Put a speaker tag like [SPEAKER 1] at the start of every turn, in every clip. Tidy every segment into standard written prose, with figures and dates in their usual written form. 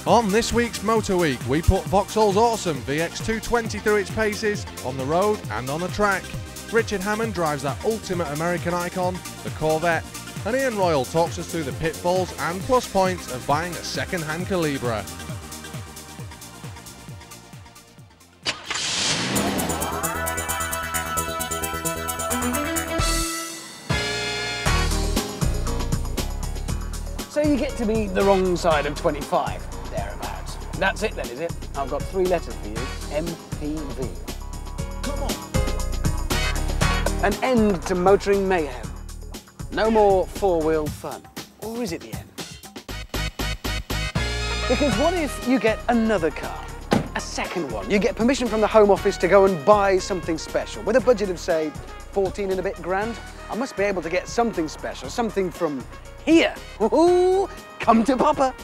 [SPEAKER 1] On this week's Motor Week, we put Vauxhall's awesome VX220 through its paces, on the road and on the track. Richard Hammond drives that ultimate American icon, the Corvette, and Ian Royle talks us through the pitfalls and plus points of buying a second-hand Calibra.
[SPEAKER 2] So you get to be the wrong side of 25, thereabouts. That's it then, is it? I've got 3 letters for you, MPV. Come on. An end to motoring mayhem. No more four-wheel fun. Or is it the end? Because what if you get another car? A second one. You get permission from the Home Office to go and buy something special. With a budget of, say, 14 and a bit grand, I must be able to get something special, something from here. Ooh, come to Papa.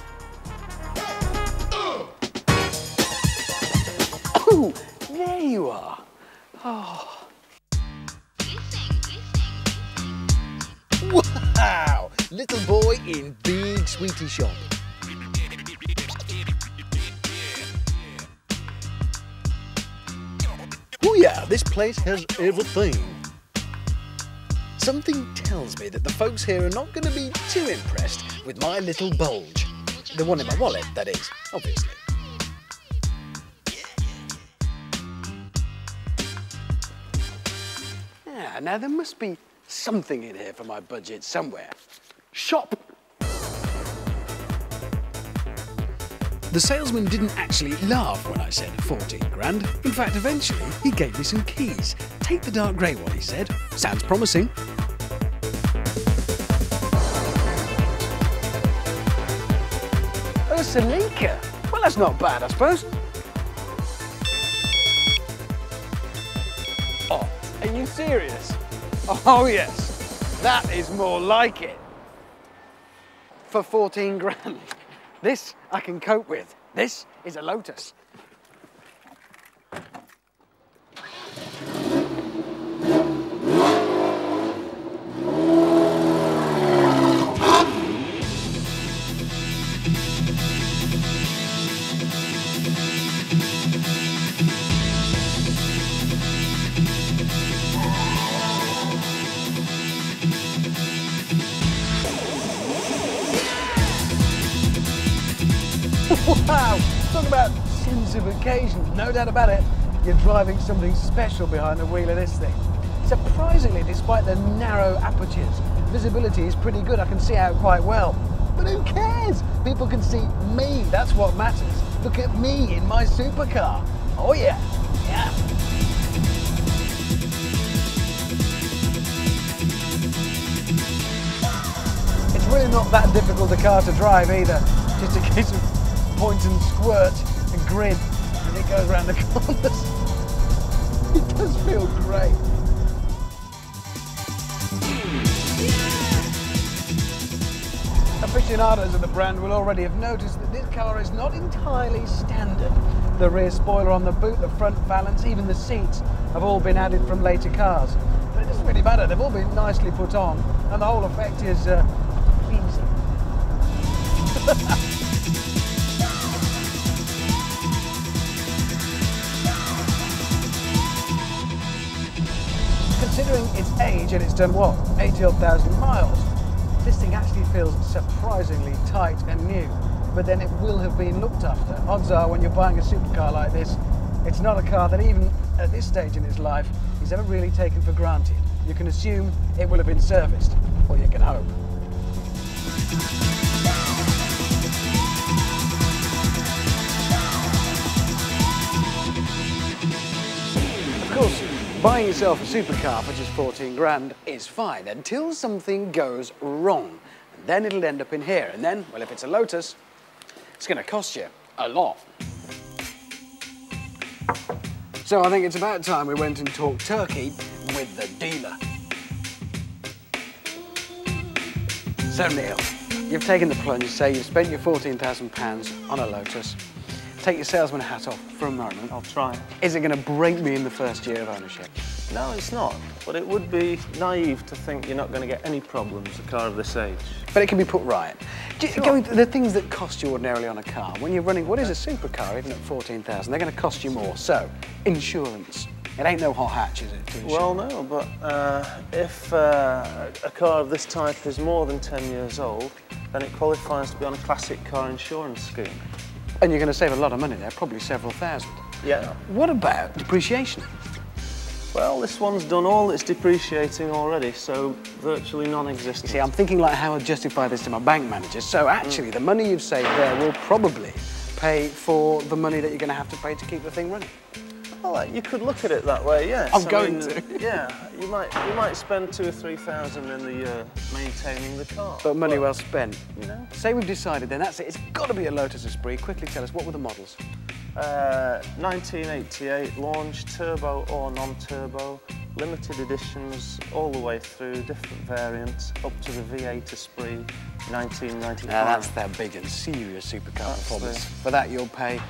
[SPEAKER 2] Oh, there you are. Oh.
[SPEAKER 3] Wow! Little boy in big sweetie shop. Oh yeah, this place has everything. Something tells me that the folks here are not going to be too impressed with my little bulge. The one in my wallet, that is, obviously.
[SPEAKER 2] Yeah, now there must be something in here for my budget somewhere. Shop!
[SPEAKER 3] The salesman didn't actually laugh when I said 14 grand. In fact, eventually, he gave me some keys. Take the dark grey one, he said. Sounds promising.
[SPEAKER 2] A Celica? Well, that's not bad, I suppose. Oh, are you serious? Oh, yes. That is more like it. For 14 grand. This I can cope with. This is a Lotus. Wow! Talk about sense of occasion. No doubt about it, you're driving something special behind the wheel of this thing. Surprisingly, despite the narrow apertures, visibility is pretty good. I can see out quite well. But who cares? People can see me. That's what matters. Look at me in my supercar. Oh yeah, yeah. It's really not that difficult a car to drive either. Just a case of point and squirt and grin, and it goes around the corners. It does feel great. Aficionados of the brand will already have noticed that this car is not entirely standard. The rear spoiler on the boot, the front valance, even the seats have all been added from later cars. But it doesn't really matter, they've all been nicely put on, and the whole effect is pleasing. Considering its age, and it's done what, 80,000 miles, this thing actually feels surprisingly tight and new, but then it will have been looked after. Odds are when you're buying a supercar like this, it's not a car that even at this stage in its life is ever really taken for granted. You can assume it will have been serviced, or you can hope. Of course, buying yourself a supercar for just 14 grand is fine until something goes wrong. And then it'll end up in here. And then, well, if it's a Lotus, it's going to cost you a lot. So I think it's about time we went and talked turkey with the dealer. So Neil, you've taken the plunge, say you've spent your £14,000 on a Lotus. Take your salesman hat off for a moment.
[SPEAKER 4] I'll try.
[SPEAKER 2] Is it going to break me in the first year of ownership?
[SPEAKER 4] No, it's not. But it would be naive to think you're not going to get any problems with a car of this age.
[SPEAKER 2] But it can be put right.
[SPEAKER 4] Sure.
[SPEAKER 2] Going to the things that cost you ordinarily on a car, when you're running what is a supercar, even at 14,000, they're going to cost you more. So, insurance. It ain't no hot hatch, is it, to insure?
[SPEAKER 4] Well, no, but if a car of this type is more than 10 years old, then it qualifies to be on a classic car insurance scheme.
[SPEAKER 2] And you're going to save a lot of money there, probably several thousand.
[SPEAKER 4] Yeah.
[SPEAKER 2] What about depreciation?
[SPEAKER 4] Well, this one's done all its depreciating already, so virtually non-existent.
[SPEAKER 2] You see, I'm thinking like how I'd justify this to my bank manager. So actually, the money you've saved there will probably pay for the money that you're going to have to pay to keep the thing running.
[SPEAKER 4] Well, you could look at it that way, yes.
[SPEAKER 2] I'm going to.
[SPEAKER 4] Yeah, you might spend 2,000 or 3,000 in the year maintaining the car.
[SPEAKER 2] But money well spent.
[SPEAKER 4] You know.
[SPEAKER 2] Say we've decided, then that's it. It's got to be a Lotus Esprit. Quickly tell us, what were the models?
[SPEAKER 4] 1988 launch, turbo or non-turbo, limited editions all the way through, different variants, up to the V8 Esprit, 1995.
[SPEAKER 2] Now that's their big and serious supercar performance. For that you'll pay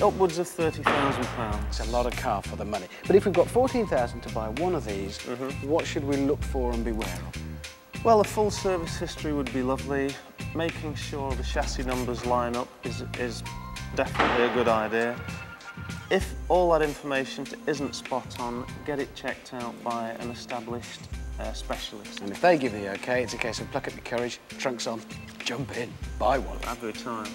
[SPEAKER 4] upwards of £30,000.
[SPEAKER 2] It's a lot of car for the money. But if we've got 14,000 to buy one of these, what should we look for and beware of?
[SPEAKER 4] Well, a full service history would be lovely. Making sure the chassis numbers line up is definitely a good idea. If all that information isn't spot on, get it checked out by an established specialist.
[SPEAKER 2] And if they give the okay, it's a case of pluck up your courage, trunks on, jump in, buy one.
[SPEAKER 4] Every time.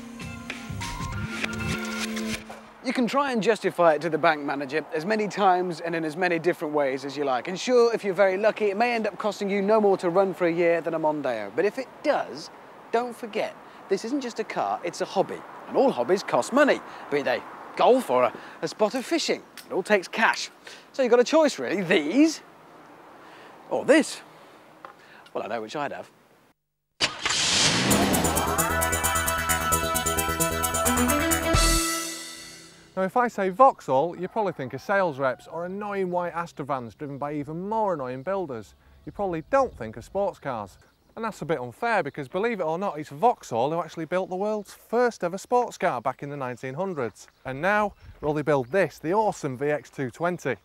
[SPEAKER 2] You can try and justify it to the bank manager as many times and in as many different ways as you like. And sure, if you're very lucky, it may end up costing you no more to run for a year than a Mondeo. But if it does, don't forget, this isn't just a car, it's a hobby. And all hobbies cost money, be they golf or a spot of fishing. It all takes cash. So you've got a choice, really. These or this. Well, I know which I'd have.
[SPEAKER 1] Now, if I say Vauxhall, you probably think of sales reps or annoying white Astra vans driven by even more annoying builders. You probably don't think of sports cars. And that's a bit unfair because, believe it or not, it's Vauxhall who actually built the world's first ever sports car back in the 1900s. And now, well, they build this, the awesome VX220.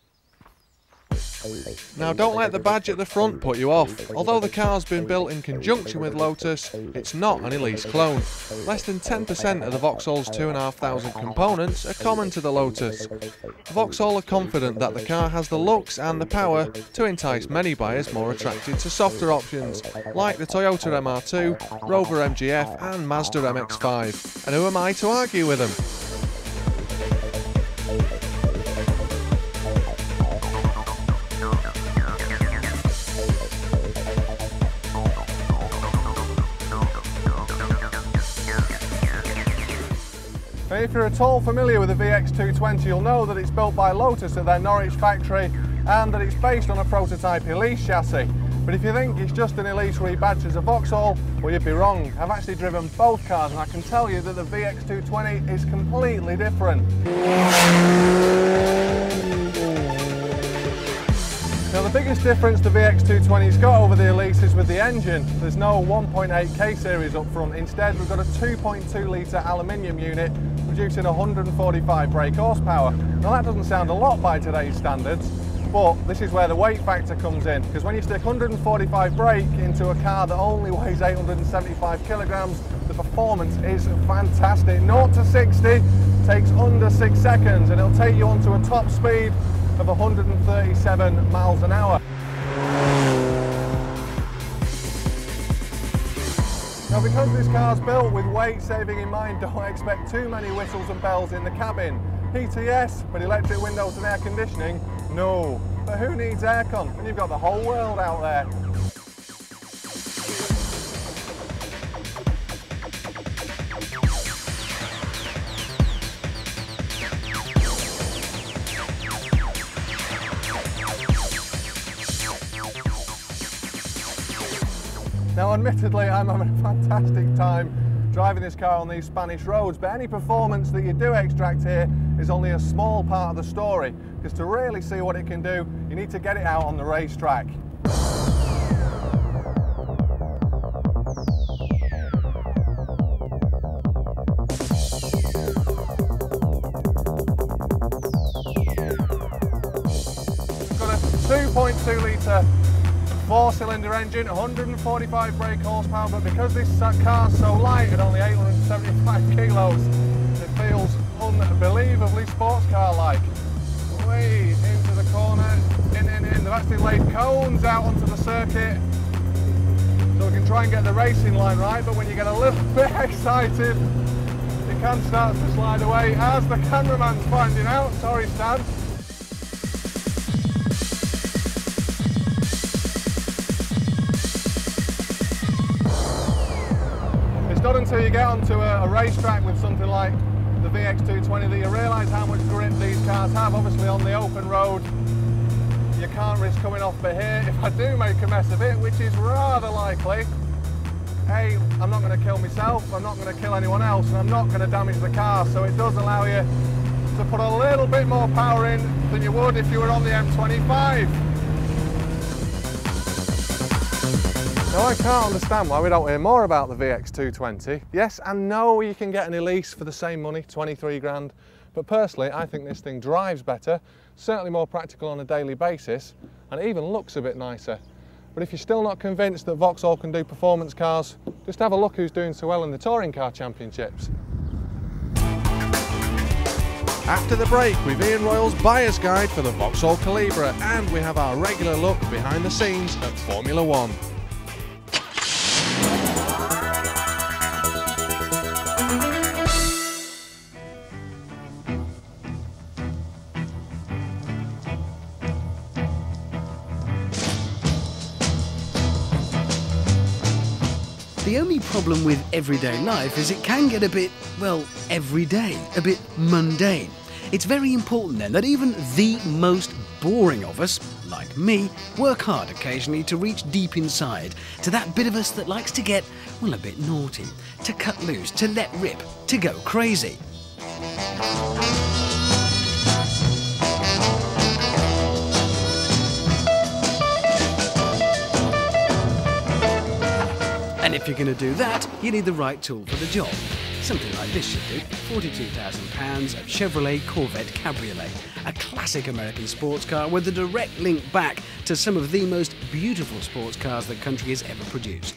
[SPEAKER 1] Now, don't let the badge at the front put you off. Although the car's been built in conjunction with Lotus, it's not an Elise clone. Less than 10% of the Vauxhall's 2,500 components are common to the Lotus. Vauxhall are confident that the car has the looks and the power to entice many buyers more attracted to softer options, like the Toyota MR2, Rover MGF and Mazda MX-5. And who am I to argue with them? If you're at all familiar with the VX220, you'll know that it's built by Lotus at their Norwich factory and that it's based on a prototype Elise chassis. But if you think it's just an Elise rebadged as a Vauxhall, well, you'd be wrong. I've actually driven both cars and I can tell you that the VX220 is completely different. Now, the biggest difference the VX220's got over the Elise is with the engine. There's no 1.8K series up front. Instead, we've got a 2.2 litre aluminium unit producing 145 brake horsepower. Now, that doesn't sound a lot by today's standards, but this is where the weight factor comes in, because when you stick 145 brake into a car that only weighs 875 kilograms, the performance is fantastic. 0 to 60 takes under 6 seconds, and it'll take you onto a top speed of 137 miles an hour. Now, because this car's built with weight saving in mind, don't expect too many whistles and bells in the cabin. Heater, yes, but electric windows and air conditioning, no. But who needs aircon when you've got the whole world out there? Now, admittedly, I'm having a fantastic time driving this car on these Spanish roads, but any performance that you do extract here is only a small part of the story, because to really see what it can do, you need to get it out on the racetrack. 1.2 litre 4-cylinder engine, 145 brake horsepower, but because this car's so light at only 875 kilos, it feels unbelievably sports car-like. Way into the corner, in. They've actually laid cones out onto the circuit, so we can try and get the racing line right, but when you get a little bit excited, it can start to slide away, as the cameraman's finding out. Sorry, Stan. It's not until you get onto a racetrack with something like the VX220 that you realise how much grip these cars have. Obviously on the open road you can't risk coming off, but here, if I do make a mess of it, which is rather likely, A, I'm not going to kill myself, I'm not going to kill anyone else, and I'm not going to damage the car, so it does allow you to put a little bit more power in than you would if you were on the M25. Now, I can't understand why we don't hear more about the VX220. Yes, I know you can get an Elise for the same money, 23 grand, but personally I think this thing drives better, certainly more practical on a daily basis, and it even looks a bit nicer. But if you're still not convinced that Vauxhall can do performance cars, just have a look who's doing so well in the Touring Car Championships. After the break, with Ian Royle's buyer's guide for the Vauxhall Calibra, and we have our regular look behind the scenes at Formula One.
[SPEAKER 3] The only problem with everyday life is it can get a bit, well, everyday, a bit mundane. It's very important then that even the most boring of us, like me, work hard occasionally to reach deep inside, to that bit of us that likes to get, well, a bit naughty, to cut loose, to let rip, to go crazy. And if you're going to do that, you need the right tool for the job. Something like this should do. £42,000 of Chevrolet Corvette Cabriolet, a classic American sports car with a direct link back to some of the most beautiful sports cars the country has ever produced.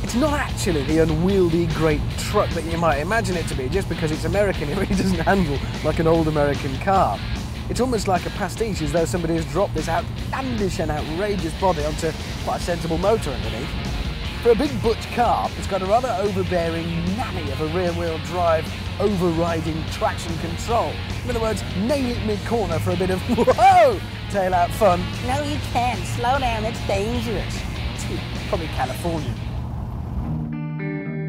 [SPEAKER 2] It's not actually the unwieldy great truck that you might imagine it to be. Just because it's American, it really doesn't handle like an old American car. It's almost like a pastiche, as though somebody has dropped this outlandish and outrageous body onto quite a sensible motor underneath. For a big butch car, it's got a rather overbearing nanny of a rear-wheel drive overriding traction control. In other words, nail it mid-corner for a bit of whoa tail-out fun. No, you can't. Slow down, it's dangerous. It's probably California.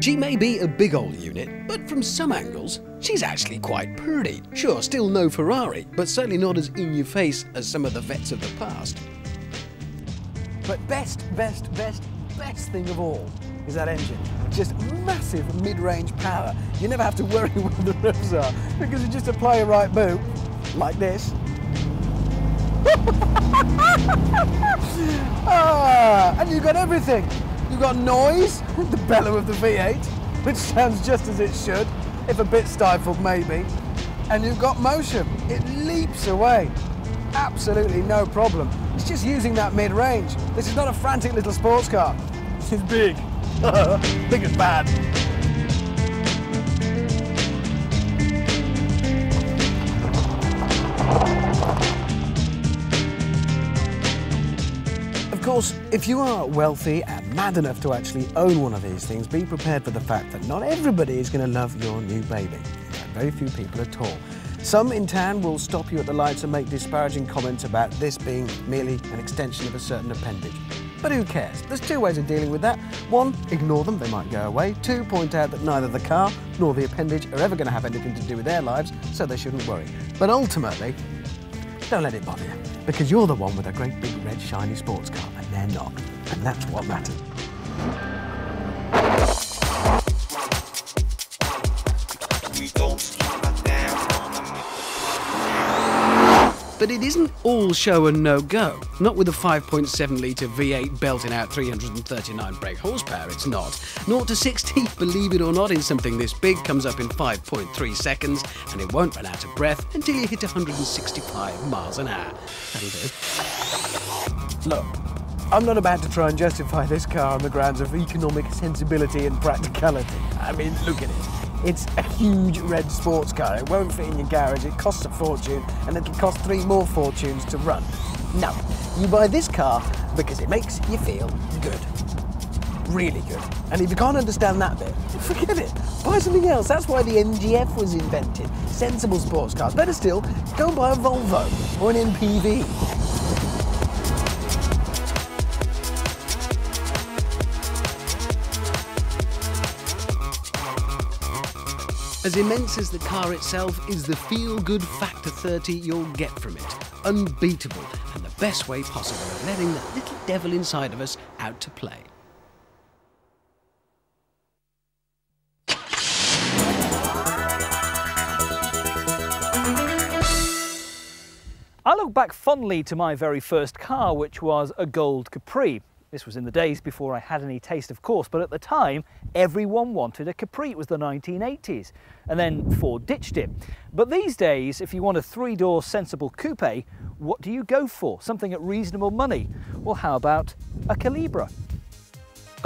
[SPEAKER 3] She may be a big old unit, but from some angles, she's actually quite pretty. Sure, still no Ferrari, but certainly not as in-your-face as some of the vets of the past.
[SPEAKER 2] But best thing of all is that engine. Just massive mid-range power. You never have to worry where the revs are, because you just apply a right boot, like this. And you've got everything. You've got noise, the bellow of the V8, which sounds just as it should, if a bit stifled maybe. And you've got motion. It leaps away. Absolutely no problem. It's just using that mid-range. This is not a frantic little sports car. This is big. Big as bad. Of course, if you are wealthy and mad enough to actually own one of these things, be prepared for the fact that not everybody is going to love your new baby. Very few people at all. Some in town will stop you at the lights and make disparaging comments about this being merely an extension of a certain appendage. But who cares? There's two ways of dealing with that. One, ignore them, they might go away. Two, point out that neither the car nor the appendage are ever going to have anything to do with their lives, so they shouldn't worry. But ultimately, don't let it bother you, because you're the one with a great big red shiny sports car, and they're not. And that's what matters.
[SPEAKER 3] But it isn't all show and no go. Not with a 5.7 litre V8 belting out 339 brake horsepower, it's not. 0 to 60, believe it or not, in something this big comes up in 5.3 seconds, and it won't run out of breath until you hit 165 miles an hour. That'll do.
[SPEAKER 2] Look, I'm not about to try and justify this car on the grounds of economic sensibility and practicality. I mean, look at it. It's a huge red sports car. It won't fit in your garage, it costs a fortune, and it'll cost 3 more fortunes to run. No, you buy this car because it makes you feel good. Really good. And if you can't understand that bit, forget it. Buy something else. That's why the MGF was invented. Sensible sports cars. Better still, go and buy a Volvo or an MPV.
[SPEAKER 3] As immense as the car itself is the feel-good factor 30 you'll get from it. Unbeatable, and the best way possible of letting that little devil inside of us out to play.
[SPEAKER 5] I look back fondly to my very first car, which was a gold Capri. This was in the days before I had any taste, of course, but at the time, everyone wanted a Capri. It was the 1980s. And then Ford ditched it. But these days, if you want a 3-door sensible coupe, what do you go for? Something at reasonable money? Well, how about a Calibra?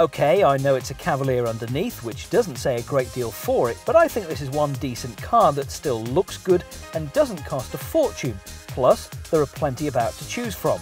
[SPEAKER 5] Okay, I know it's a Cavalier underneath, which doesn't say a great deal for it, but I think this is one decent car that still looks good and doesn't cost a fortune. Plus, there are plenty about to choose from.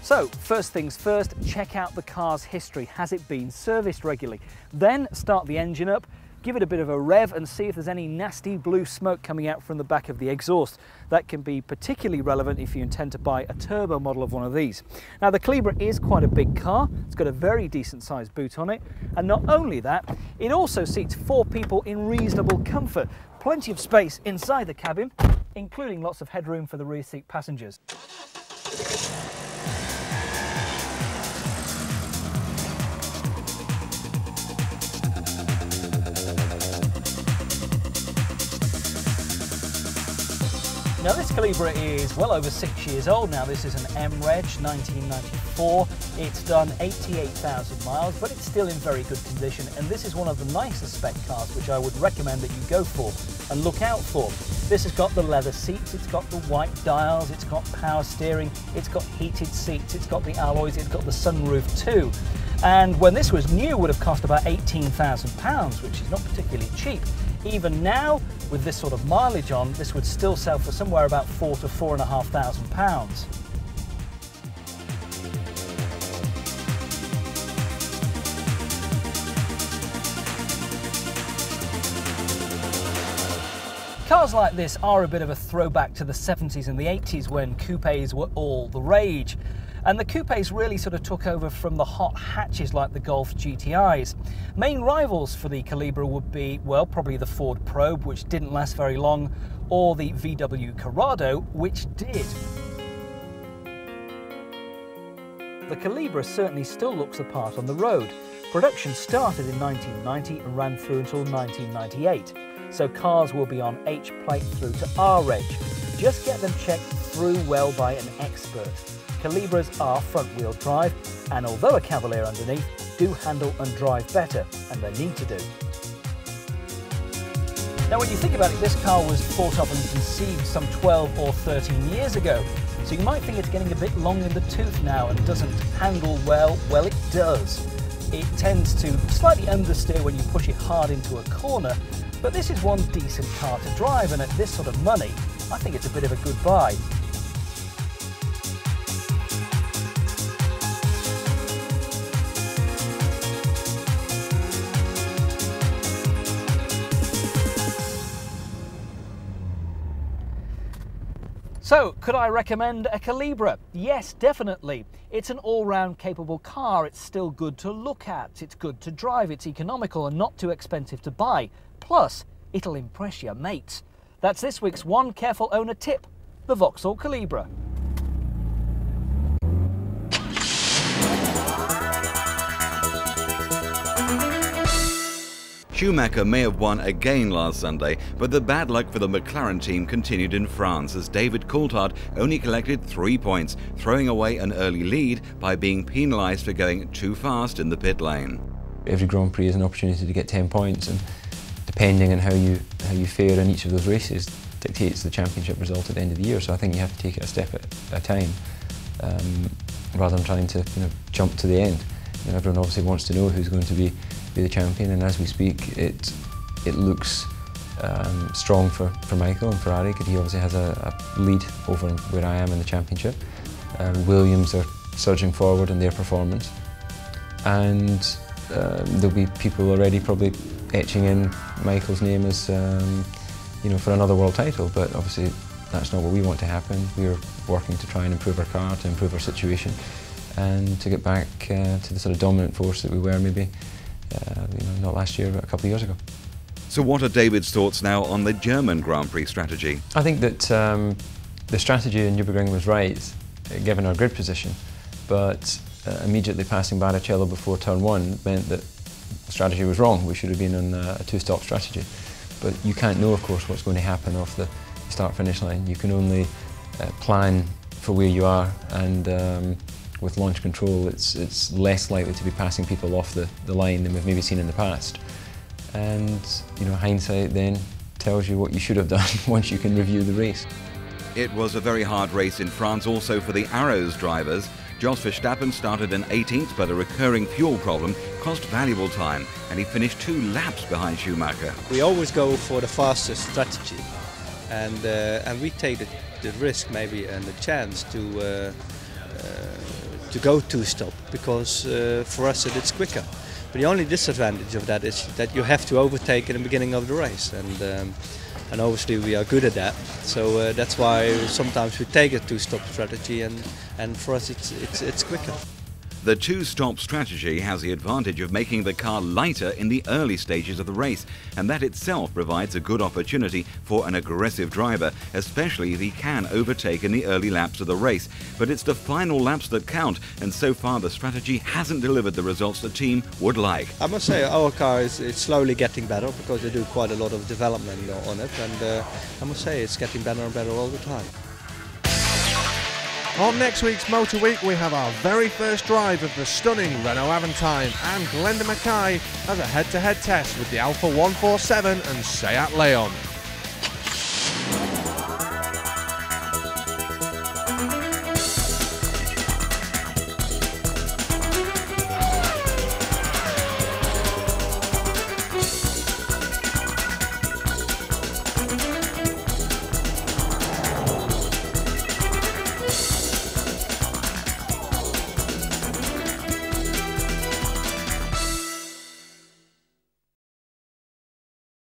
[SPEAKER 5] So, first things first, check out the car's history. Has it been serviced regularly? Then start the engine up, give it a bit of a rev and see if there's any nasty blue smoke coming out from the back of the exhaust. That can be particularly relevant if you intend to buy a turbo model of one of these. Now, the Calibra is quite a big car. It's got a very decent sized boot on it. And not only that, it also seats 4 people in reasonable comfort. Plenty of space inside the cabin, including lots of headroom for the rear seat passengers. Now, this Calibra is well over 6 years old now. This is an M-Reg 1994. It's done 88,000 miles, but it's still in very good condition. And this is one of the nicer spec cars, which I would recommend that you go for and look out for. This has got the leather seats, it's got the white dials, it's got power steering, it's got heated seats, it's got the alloys, it's got the sunroof too. And when this was new, it would have cost about £18,000, which is not particularly cheap. Even now, with this sort of mileage on, this would still sell for somewhere about £4,000 to £4,500. Cars like this are a bit of a throwback to the 70s and the 80s when coupes were all the rage. And the coupes really sort of took over from the hot hatches like the Golf GTIs. Main rivals for the Calibra would be, well, probably the Ford Probe, which didn't last very long, or the VW Corrado, which did. The Calibra certainly still looks the part on the road. Production started in 1990 and ran through until 1998. So cars will be on H plate through to R reg. Just get them checked through well by an expert. Calibras are front-wheel drive, and although a Cavalier underneath, do handle and drive better, and they need to do. Now, when you think about it, this car was thought of and conceived some 12 or 13 years ago, so you might think it's getting a bit long in the tooth now and doesn't handle well. Well, it does. It tends to slightly understeer when you push it hard into a corner, but this is one decent car to drive, and at this sort of money, I think it's a bit of a good buy. So, could I recommend a Calibra? Yes, definitely. It's an all-round capable car. It's still good to look at, it's good to drive, it's economical and not too expensive to buy. Plus, it'll impress your mates. That's this week's One Careful Owner tip, the Vauxhall Calibra.
[SPEAKER 6] Schumacher may have won again last Sunday, but the bad luck for the McLaren team continued in France as David Coulthard only collected 3 points, throwing away an early lead by being penalised for going too fast in the pit lane.
[SPEAKER 7] Every Grand Prix is an opportunity to get 10 points, and depending on how you fare in each of those races dictates the championship result at the end of the year. So I think you have to take it a step at a time, rather than trying to jump to the end. Everyone obviously wants to know who's going to be the champion, and as we speak, it looks strong for Michael and Ferrari, because he obviously has a lead over where I am in the championship. Williams are surging forward in their performance, and there'll be people already probably etching in Michael's name as for another world title, but obviously that's not what we want to happen. We're working to try and improve our car, to improve our situation, and to get back to the sort of dominant force that we were maybe, not last year, but a couple of years ago.
[SPEAKER 6] So what are David's thoughts now on the German Grand Prix strategy?
[SPEAKER 7] I think that the strategy in Nürburgring was right, given our grid position, but immediately passing Barrichello before turn 1 meant that the strategy was wrong. We should have been on a two-stop strategy. But you can't know, of course, what's going to happen off the start-finish line. You can only plan for where you are, and with launch control, it's less likely to be passing people off the line than we've maybe seen in the past. And hindsight then tells you what you should have done once you can review the race.
[SPEAKER 6] It was a very hard race in France also for the Arrows drivers. Jos Verstappen started in 18th, but a recurring fuel problem cost valuable time, and he finished 2 laps behind Schumacher.
[SPEAKER 8] We always go for the fastest strategy, and we take the risk maybe and the chance to go two-stop, because for us it's quicker. But the only disadvantage of that is that you have to overtake in the beginning of the race, and obviously we are good at that. So that's why sometimes we take a two-stop strategy, and for us it's quicker.
[SPEAKER 6] The two-stop strategy has the advantage of making the car lighter in the early stages of the race, and that itself provides a good opportunity for an aggressive driver, especially if he can overtake in the early laps of the race. But it's the final laps that count, and so far the strategy hasn't delivered the results the team would like.
[SPEAKER 8] I must say our car is slowly getting better, because they do quite a lot of development on it, and I must say it's getting better and better all the time.
[SPEAKER 1] On next week's Motor Week, we have our very first drive of the stunning Renault Aventine, and Glenda Mackay has a head-to-head test with the Alfa 147 and Seat Leon.